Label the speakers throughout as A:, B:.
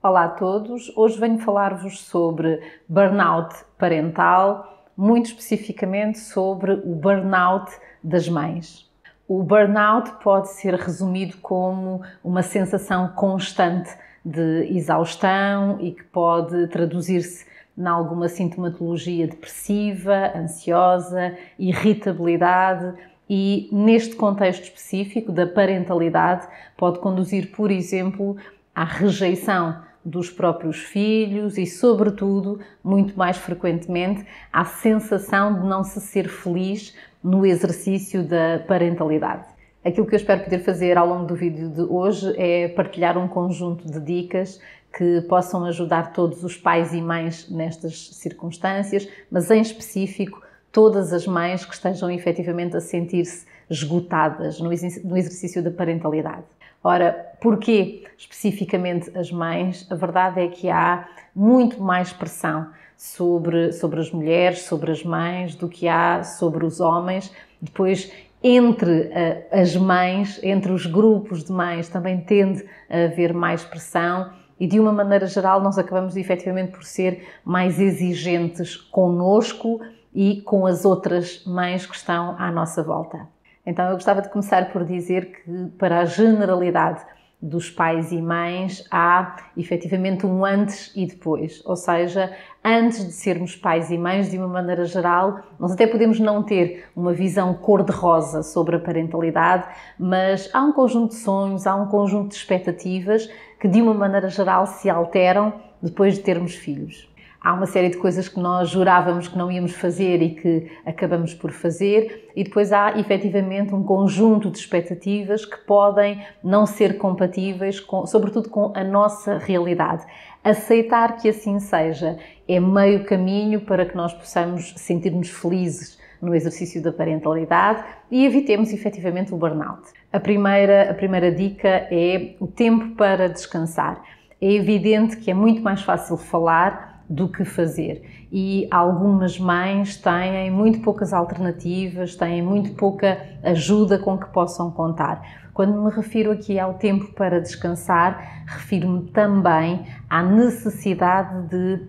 A: Olá a todos, hoje venho falar-vos sobre burnout parental, muito especificamente sobre o burnout das mães. O burnout pode ser resumido como uma sensação constante de exaustão e que pode traduzir-se em alguma sintomatologia depressiva, ansiosa, irritabilidade e, neste contexto específico da parentalidade, pode conduzir, por exemplo, à rejeição dos próprios filhos e, sobretudo, muito mais frequentemente, à sensação de não se ser feliz no exercício da parentalidade. Aquilo que eu espero poder fazer ao longo do vídeo de hoje é partilhar um conjunto de dicas que possam ajudar todos os pais e mães nestas circunstâncias, mas em específico todas as mães que estejam efetivamente a sentir-se esgotadas no exercício da parentalidade. Ora, porquê especificamente as mães? A verdade é que há muito mais pressão sobre as mulheres, sobre as mães, do que há sobre os homens. Depois, entre as mães, entre os grupos de mães, também tende a haver mais pressão e, de uma maneira geral, nós acabamos efetivamente por ser mais exigentes connosco e com as outras mães que estão à nossa volta. Então, eu gostava de começar por dizer que, para a generalidade dos pais e mães, há efetivamente um antes e depois. Ou seja, antes de sermos pais e mães, de uma maneira geral, nós até podemos não ter uma visão cor-de-rosa sobre a parentalidade, mas há um conjunto de sonhos, há um conjunto de expectativas que, de uma maneira geral, se alteram depois de termos filhos. Há uma série de coisas que nós jurávamos que não íamos fazer e que acabamos por fazer, e depois há efetivamente um conjunto de expectativas que podem não ser compatíveis, sobretudo com a nossa realidade. Aceitar que assim seja é meio caminho para que nós possamos sentir-nos felizes no exercício da parentalidade e evitemos efetivamente o burnout. A primeira dica é o tempo para descansar. É evidente que é muito mais fácil falar do que fazer. E algumas mães têm muito poucas alternativas, têm muito pouca ajuda com que possam contar. Quando me refiro aqui ao tempo para descansar, refiro-me também à necessidade de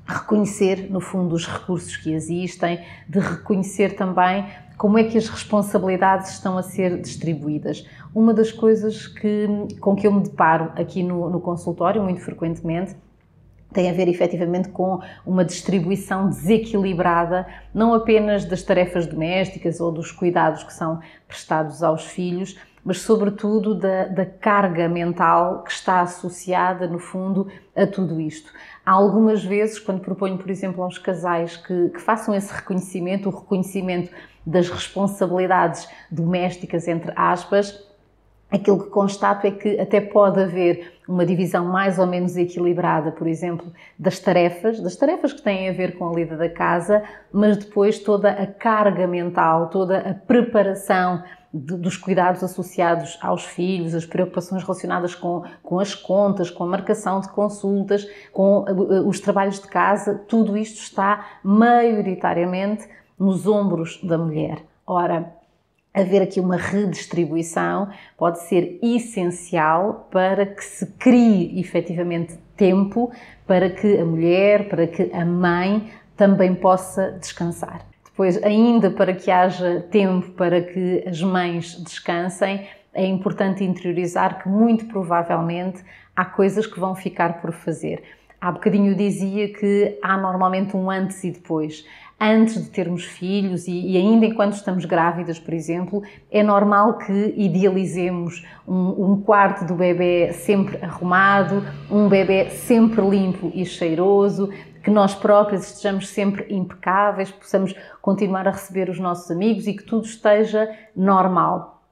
A: reconhecer, no fundo, os recursos que existem, de reconhecer também como é que as responsabilidades estão a ser distribuídas. Uma das coisas com que eu me deparo aqui no consultório, muito frequentemente, tem a ver efetivamente com uma distribuição desequilibrada, não apenas das tarefas domésticas ou dos cuidados que são prestados aos filhos, mas sobretudo da carga mental que está associada, no fundo, a tudo isto. Há algumas vezes, quando proponho, por exemplo, aos casais que façam esse reconhecimento, o reconhecimento das responsabilidades domésticas, entre aspas, aquilo que constato é que até pode haver uma divisão mais ou menos equilibrada, por exemplo, das tarefas que têm a ver com a lida da casa, mas depois toda a carga mental, toda a preparação dos cuidados associados aos filhos, as preocupações relacionadas com as contas, com a marcação de consultas, com os trabalhos de casa, tudo isto está maioritariamente nos ombros da mulher. Ora, haver aqui uma redistribuição pode ser essencial para que se crie efetivamente tempo para que a mulher, para que a mãe também possa descansar. Depois, ainda para que haja tempo para que as mães descansem, é importante interiorizar que muito provavelmente há coisas que vão ficar por fazer. Há bocadinho eu dizia que há normalmente um antes e depois. Antes de termos filhos e ainda enquanto estamos grávidas, por exemplo, é normal que idealizemos um quarto do bebê sempre arrumado, um bebê sempre limpo e cheiroso, que nós próprias estejamos sempre impecáveis, possamos continuar a receber os nossos amigos e que tudo esteja normal.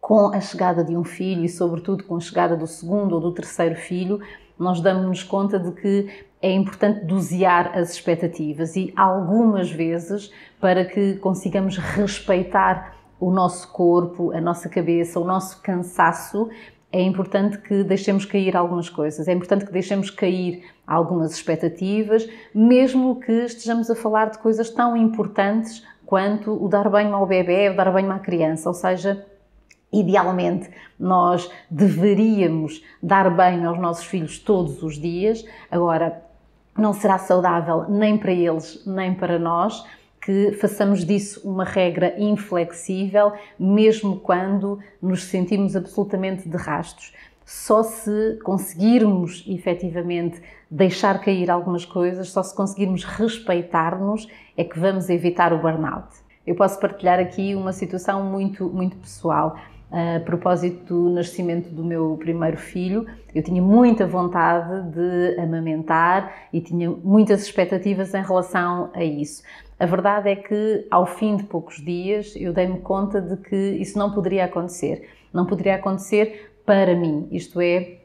A: Com a chegada de um filho e, sobretudo, com a chegada do segundo ou do terceiro filho, nós damos-nos conta de que é importante dosear as expectativas e, algumas vezes, para que consigamos respeitar o nosso corpo, a nossa cabeça, o nosso cansaço, é importante que deixemos cair algumas coisas, é importante que deixemos cair algumas expectativas, mesmo que estejamos a falar de coisas tão importantes quanto o dar banho ao bebê, o dar banho à criança, ou seja, Idealmente, nós deveríamos dar banho aos nossos filhos todos os dias. Agora, não será saudável nem para eles, nem para nós, que façamos disso uma regra inflexível, mesmo quando nos sentimos absolutamente de rastos. Só se conseguirmos, efetivamente, deixar cair algumas coisas, só se conseguirmos respeitar-nos, é que vamos evitar o burnout. Eu posso partilhar aqui uma situação muito pessoal. A propósito do nascimento do meu primeiro filho, eu tinha muita vontade de amamentar e tinha muitas expectativas em relação a isso. A verdade é que, ao fim de poucos dias, eu dei-me conta de que isso não poderia acontecer. Não poderia acontecer para mim, isto é,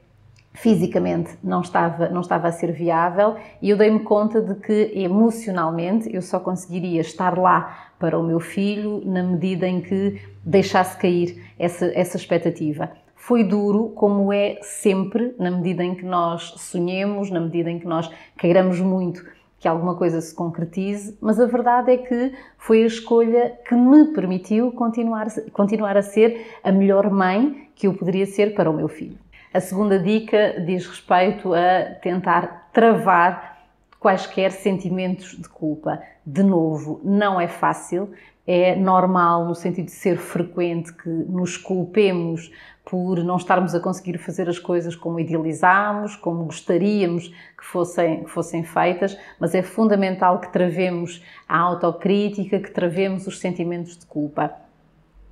A: fisicamente não estava a ser viável, e eu dei-me conta de que emocionalmente eu só conseguiria estar lá para o meu filho na medida em que deixasse cair essa expectativa. Foi duro, como é sempre, na medida em que nós sonhemos, na medida em que nós queiramos muito que alguma coisa se concretize, mas a verdade é que foi a escolha que me permitiu continuar a ser a melhor mãe que eu poderia ser para o meu filho. A segunda dica diz respeito a tentar travar quaisquer sentimentos de culpa. De novo, não é fácil, é normal no sentido de ser frequente que nos culpemos por não estarmos a conseguir fazer as coisas como idealizámos, como gostaríamos que fossem feitas, mas é fundamental que travemos a autocrítica, que travemos os sentimentos de culpa.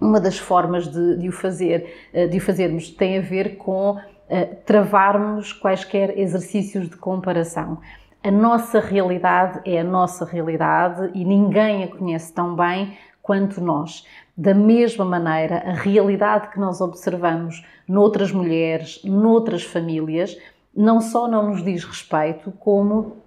A: Uma das formas de o fazermos tem a ver com travarmos quaisquer exercícios de comparação. A nossa realidade é a nossa realidade e ninguém a conhece tão bem quanto nós. Da mesma maneira, a realidade que nós observamos noutras mulheres, noutras famílias, não só não nos diz respeito, como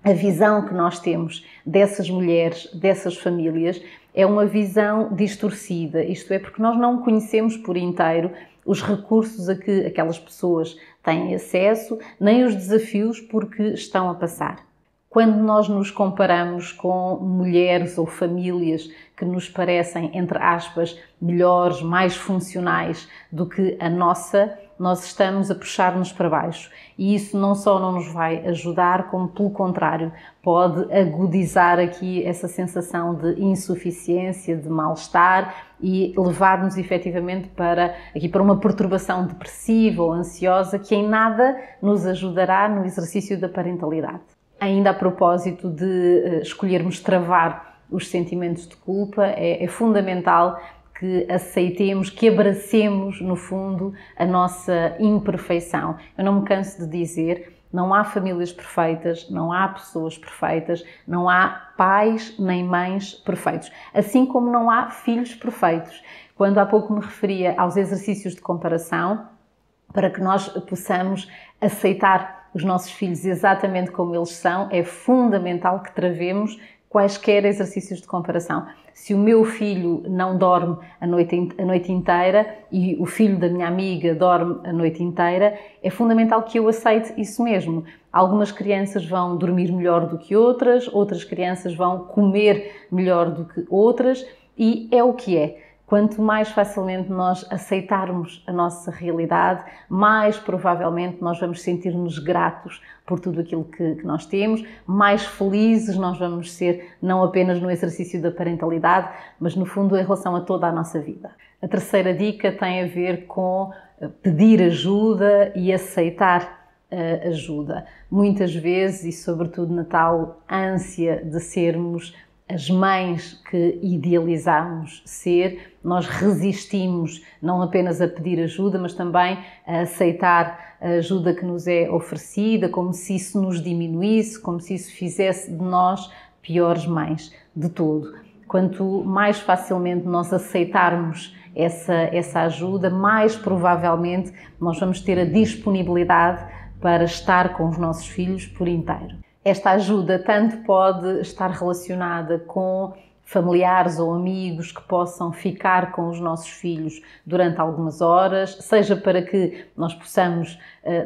A: a visão que nós temos dessas mulheres, dessas famílias, é uma visão distorcida. Isto é, porque nós não conhecemos por inteiro os recursos a que aquelas pessoas têm acesso, nem os desafios por que estão a passar. Quando nós nos comparamos com mulheres ou famílias que nos parecem, entre aspas, melhores, mais funcionais do que a nossa, nós estamos a puxar-nos para baixo. E isso não só não nos vai ajudar, como pelo contrário, pode agudizar aqui essa sensação de insuficiência, de mal-estar e levar-nos efetivamente para uma perturbação depressiva ou ansiosa que em nada nos ajudará no exercício da parentalidade. Ainda a propósito de escolhermos travar os sentimentos de culpa, é fundamental que aceitemos, que abracemos, no fundo, a nossa imperfeição. Eu não me canso de dizer, não há famílias perfeitas, não há pessoas perfeitas, não há pais nem mães perfeitos, assim como não há filhos perfeitos. Quando há pouco me referia aos exercícios de comparação, para que nós possamos aceitar os nossos filhos exatamente como eles são, é fundamental que travemos quaisquer exercícios de comparação. Se o meu filho não dorme a noite inteira e o filho da minha amiga dorme a noite inteira, é fundamental que eu aceite isso mesmo. Algumas crianças vão dormir melhor do que outras crianças vão comer melhor do que outras e é o que é. Quanto mais facilmente nós aceitarmos a nossa realidade, mais provavelmente nós vamos sentir-nos gratos por tudo aquilo que nós temos, mais felizes nós vamos ser, não apenas no exercício da parentalidade, mas no fundo em relação a toda a nossa vida. A terceira dica tem a ver com pedir ajuda e aceitar ajuda. Muitas vezes, e sobretudo na tal ânsia de sermos as mães que idealizamos ser, nós resistimos não apenas a pedir ajuda, mas também a aceitar a ajuda que nos é oferecida, como se isso nos diminuísse, como se isso fizesse de nós piores mães de todo. Quanto mais facilmente nós aceitarmos essa ajuda, mais provavelmente nós vamos ter a disponibilidade para estar com os nossos filhos por inteiro. Esta ajuda tanto pode estar relacionada com familiares ou amigos que possam ficar com os nossos filhos durante algumas horas, seja para que nós possamos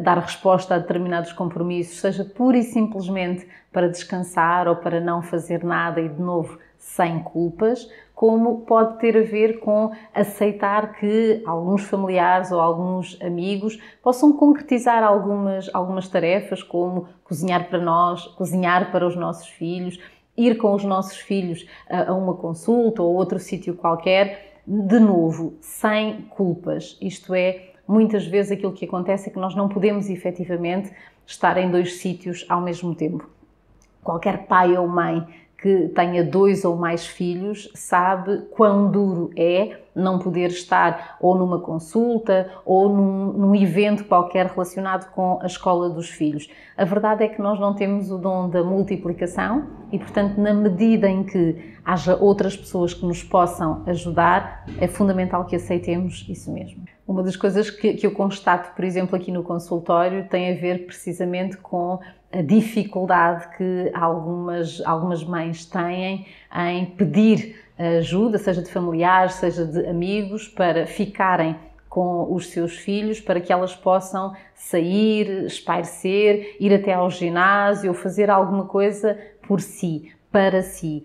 A: dar resposta a determinados compromissos, seja pura e simplesmente para descansar ou para não fazer nada e, de novo, sem culpas, como pode ter a ver com aceitar que alguns familiares ou alguns amigos possam concretizar algumas tarefas, como cozinhar para nós, cozinhar para os nossos filhos, ir com os nossos filhos a uma consulta ou outro sítio qualquer, de novo, sem culpas. Isto é, muitas vezes aquilo que acontece é que nós não podemos efetivamente estar em 2 sítios ao mesmo tempo. Qualquer pai ou mãe que tenha 2 ou mais filhos sabe quão duro é não poder estar ou numa consulta ou num evento qualquer relacionado com a escola dos filhos. A verdade é que nós não temos o dom da multiplicação e, portanto, na medida em que haja outras pessoas que nos possam ajudar, é fundamental que aceitemos isso mesmo. Uma das coisas que eu constato, por exemplo, aqui no consultório, tem a ver precisamente com a dificuldade que algumas mães têm em pedir ajuda, seja de familiares, seja de amigos, para ficarem com os seus filhos, para que elas possam sair, espairecer, ir até ao ginásio ou fazer alguma coisa por si, para si.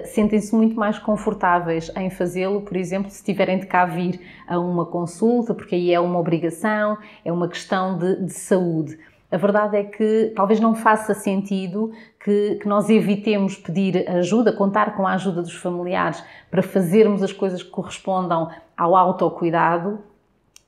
A: Sentem-se muito mais confortáveis em fazê-lo, por exemplo, se tiverem de cá vir a uma consulta, porque aí é uma obrigação, é uma questão de saúde. A verdade é que talvez não faça sentido que nós evitemos pedir ajuda, contar com a ajuda dos familiares para fazermos as coisas que correspondam ao autocuidado.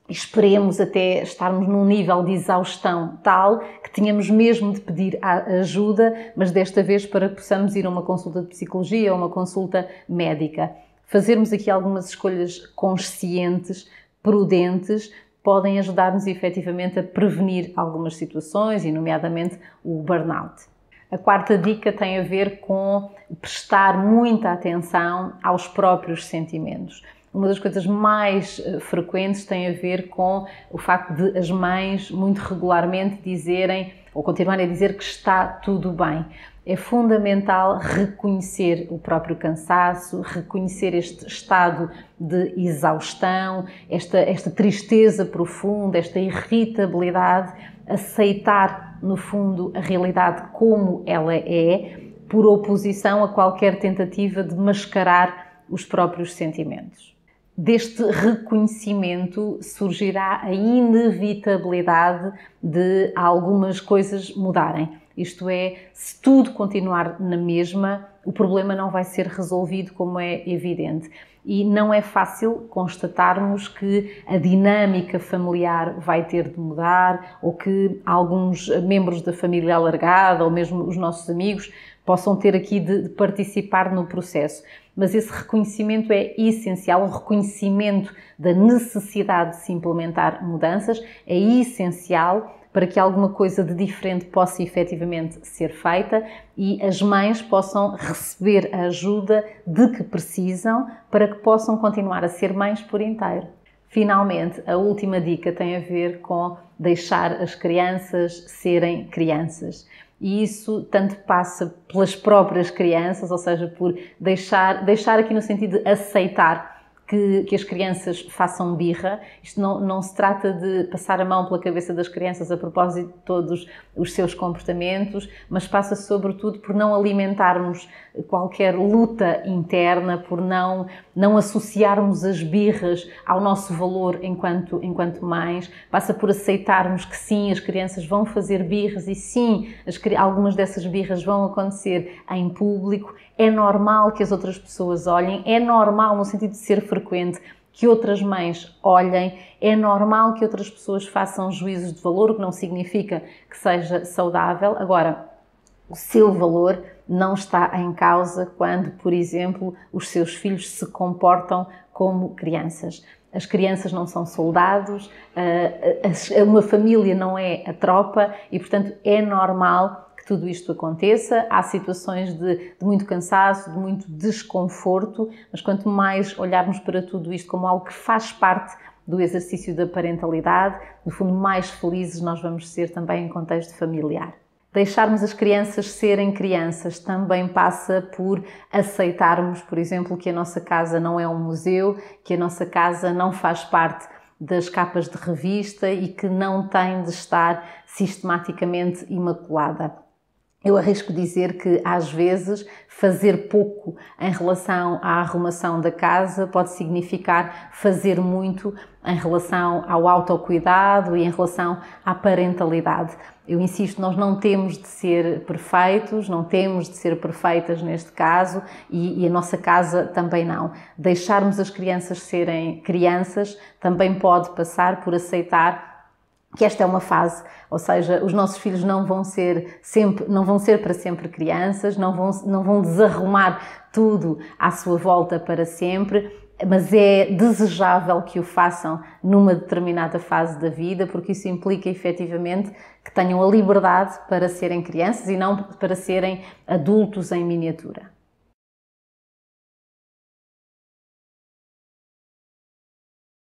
A: Esperemos até estarmos num nível de exaustão tal que tenhamos mesmo de pedir ajuda, mas desta vez para que possamos ir a uma consulta de psicologia ou uma consulta médica. Fazermos aqui algumas escolhas conscientes, prudentes, podem ajudar-nos efetivamente a prevenir algumas situações, e nomeadamente o burnout. A 4ª dica tem a ver com prestar muita atenção aos próprios sentimentos. Uma das coisas mais frequentes tem a ver com o facto de as mães muito regularmente dizerem ou continuarem a dizer que está tudo bem. É fundamental reconhecer o próprio cansaço, reconhecer este estado de exaustão, esta tristeza profunda, esta irritabilidade, aceitar, no fundo, a realidade como ela é, por oposição a qualquer tentativa de mascarar os próprios sentimentos. Deste reconhecimento surgirá a inevitabilidade de algumas coisas mudarem. Isto é, se tudo continuar na mesma, o problema não vai ser resolvido, como é evidente. E não é fácil constatarmos que a dinâmica familiar vai ter de mudar ou que alguns membros da família alargada ou mesmo os nossos amigos possam ter aqui de participar no processo. Mas esse reconhecimento é essencial, o reconhecimento da necessidade de se implementar mudanças é essencial para que alguma coisa de diferente possa efetivamente ser feita e as mães possam receber a ajuda de que precisam para que possam continuar a ser mães por inteiro. Finalmente, a última dica tem a ver com deixar as crianças serem crianças. E isso tanto passa pelas próprias crianças, ou seja, por deixar aqui no sentido de aceitar que as crianças façam birra. Isto não se trata de passar a mão pela cabeça das crianças a propósito de todos os seus comportamentos, mas passa sobretudo por não alimentarmos qualquer luta interna, por não associarmos as birras ao nosso valor enquanto mães. Passa por aceitarmos que sim, as crianças vão fazer birras e sim, algumas dessas birras vão acontecer em público. É normal que as outras pessoas olhem, é normal no sentido de ser frequente que outras mães olhem, é normal que outras pessoas façam juízos de valor, o que não significa que seja saudável. Agora, o seu valor não está em causa quando, por exemplo, os seus filhos se comportam como crianças. As crianças não são soldados, uma família não é a tropa e, portanto, é normal que tudo isto aconteça. Há situações de muito cansaço, de muito desconforto, mas quanto mais olharmos para tudo isto como algo que faz parte do exercício da parentalidade, no fundo, mais felizes nós vamos ser também em contexto familiar. Deixarmos as crianças serem crianças também passa por aceitarmos, por exemplo, que a nossa casa não é um museu, que a nossa casa não faz parte das capas de revista e que não tem de estar sistematicamente imaculada. Eu arrisco dizer que, às vezes, fazer pouco em relação à arrumação da casa pode significar fazer muito em relação ao autocuidado e em relação à parentalidade. Eu insisto, nós não temos de ser perfeitos, não temos de ser perfeitas neste caso e a nossa casa também não. Deixarmos as crianças serem crianças também pode passar por aceitar que esta é uma fase, ou seja, os nossos filhos não vão ser para sempre crianças, não vão desarrumar tudo à sua volta para sempre, mas é desejável que o façam numa determinada fase da vida, porque isso implica efetivamente que tenham a liberdade para serem crianças e não para serem adultos em miniatura.